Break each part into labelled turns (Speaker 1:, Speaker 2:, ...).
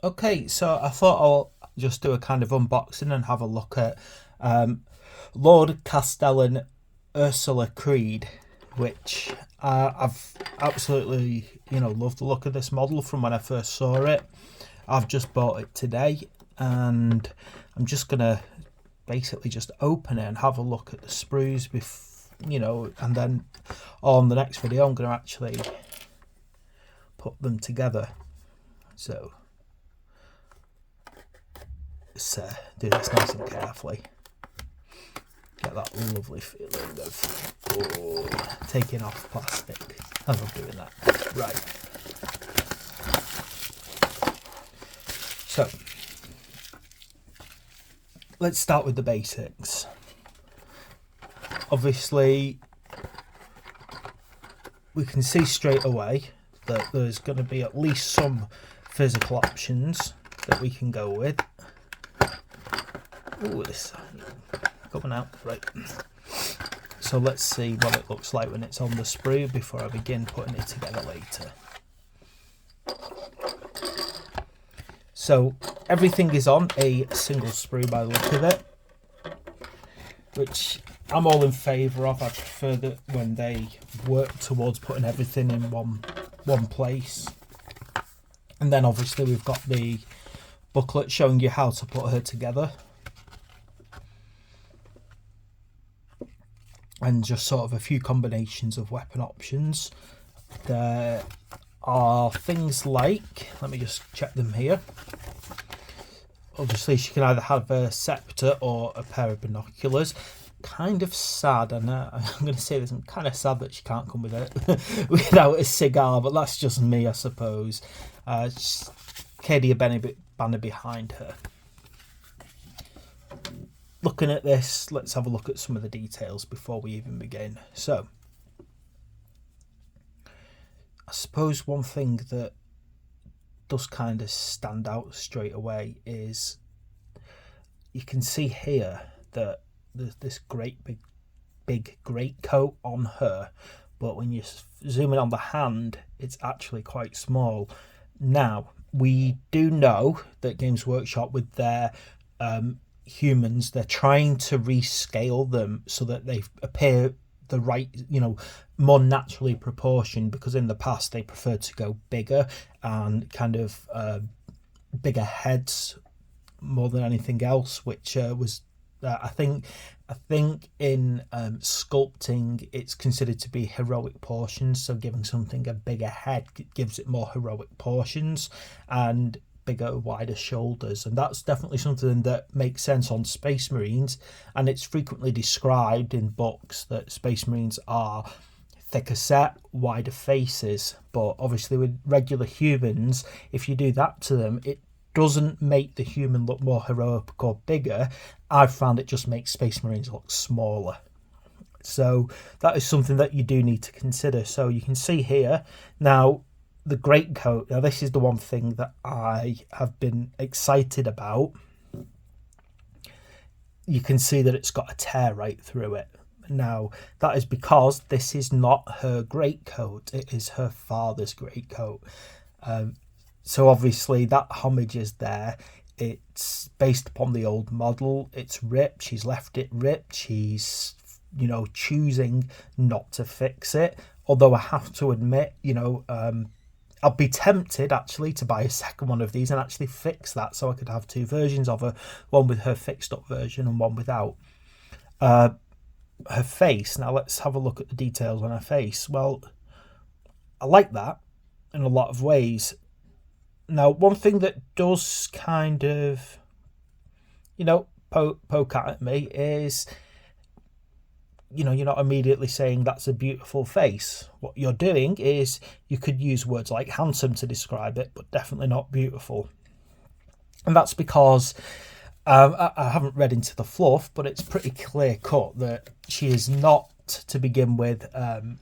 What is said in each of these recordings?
Speaker 1: Okay, so I thought I'll just do a kind of unboxing and have a look at um, Lord Castellan Ursula Creed, which I've absolutely, loved the look of this model from when I first saw it. I've just bought it today, and I'm just gonna basically just open it and have a look at the sprues, and then on the next video I'm gonna actually put them together. So let's do this nice and carefully. Get that lovely feeling of taking off plastic as I'm doing that. Right. So let's start with the basics. Obviously, we can see straight away that there's going to be at least some physical options that we can go with. Oh, this coming out right. So let's see what it looks like when it's on the sprue before I begin putting it together later. So everything is on a single sprue by the look of it, which I'm all in favour of. I prefer that when they work towards putting everything in one place. And then obviously we've got the booklet showing you how to put her together. And just sort of a few combinations of weapon options. There are things like, let me just check them here. Obviously she can either have a scepter or a pair of binoculars. Kind of sad, and I'm going to say this, I'm kind of sad that she can't come with it without a cigar, but that's just me, I suppose. Katie banner behind her. Looking at this, let's have a look at some of the details before we even begin. So, I suppose one thing that does kind of stand out straight away is you can see here that there's this great big great coat on her, but when you zoom in on the hand, it's actually quite small. Now, we do know that Games Workshop with their humans, they're trying to rescale them so that they appear the right, more naturally proportioned, because in the past they preferred to go bigger and kind of bigger heads more than anything else, which was I think in sculpting it's considered to be heroic portions, so giving something a bigger head gives it more heroic portions and bigger, wider shoulders, and that's definitely something that makes sense on Space Marines, and it's frequently described in books that Space Marines are thicker set, wider faces. But obviously with regular humans, if you do that to them, it doesn't make the human look more heroic or bigger. I've found it just makes Space Marines look smaller. So that is something that you do need to consider. So you can see here now the greatcoat. Now this is the one thing that I have been excited about. You can see that it's got a tear right through it. Now that is because this is not her greatcoat, it is her father's greatcoat. So obviously that homage is there. It's based upon the old model. It's ripped. She's left it ripped. She's, choosing not to fix it. Although I have to admit, I'll be tempted actually to buy a second one of these and actually fix that, so I could have two versions of her, one with her fixed up version and one without. Her face, now let's have a look at the details on her face. Well, I like that in a lot of ways. Now, one thing that does kind of, poke at me is, you're not immediately saying that's a beautiful face. What you're doing is you could use words like handsome to describe it, but definitely not beautiful. And that's because I haven't read into the fluff, but it's pretty clear cut that she is not, to begin with,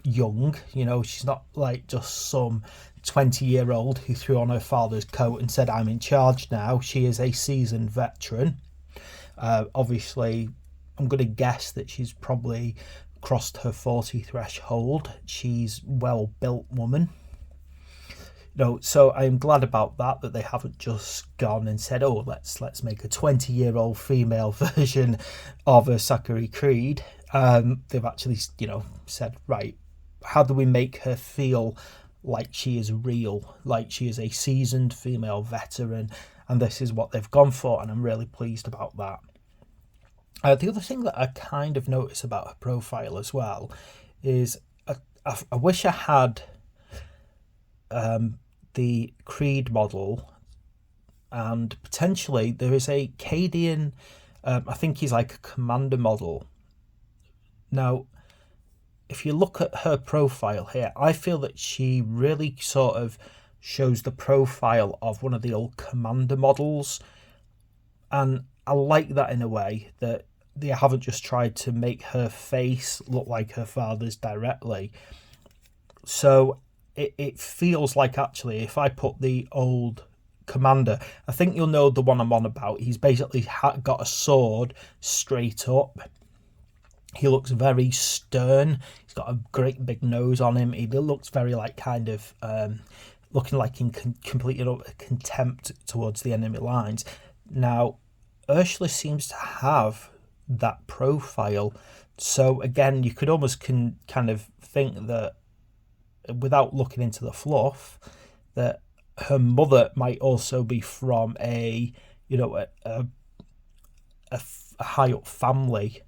Speaker 1: young. She's not like just some 20-year-old who threw on her father's coat and said, I'm in charge now. She is a seasoned veteran. Obviously, I'm going to guess that she's probably crossed her 40 threshold. She's a well-built woman. So I'm glad about that they haven't just gone and said, oh, let's make a 20-year-old female version of a Sakura Creed. They've actually, said, right, how do we make her feel like she is real, like she is a seasoned female veteran? And this is what they've gone for, and I'm really pleased about that. The other thing that I kind of notice about her profile as well is I wish I had the Creed model, and potentially there is a Cadian, I think he's like a commander model. Now, if you look at her profile here, I feel that she really sort of shows the profile of one of the old commander models, and I like that in a way, that they haven't just tried to make her face look like her father's directly. So it feels like, actually, if I put the old commander, I think you'll know the one I'm on about. He's basically got a sword straight up. He looks very stern. He's got a great big nose on him. He looks very like kind of looking like in complete contempt towards the enemy lines. Now, Ursula seems to have that profile. So again, you could almost kind of think that, without looking into the fluff, that her mother might also be from a high up family,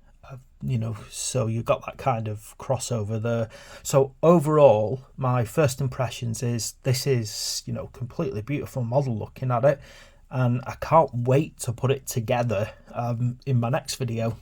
Speaker 1: so you've got that kind of crossover there. So overall, my first impressions is this is, completely beautiful model looking at it, and I can't wait to put it together in my next video.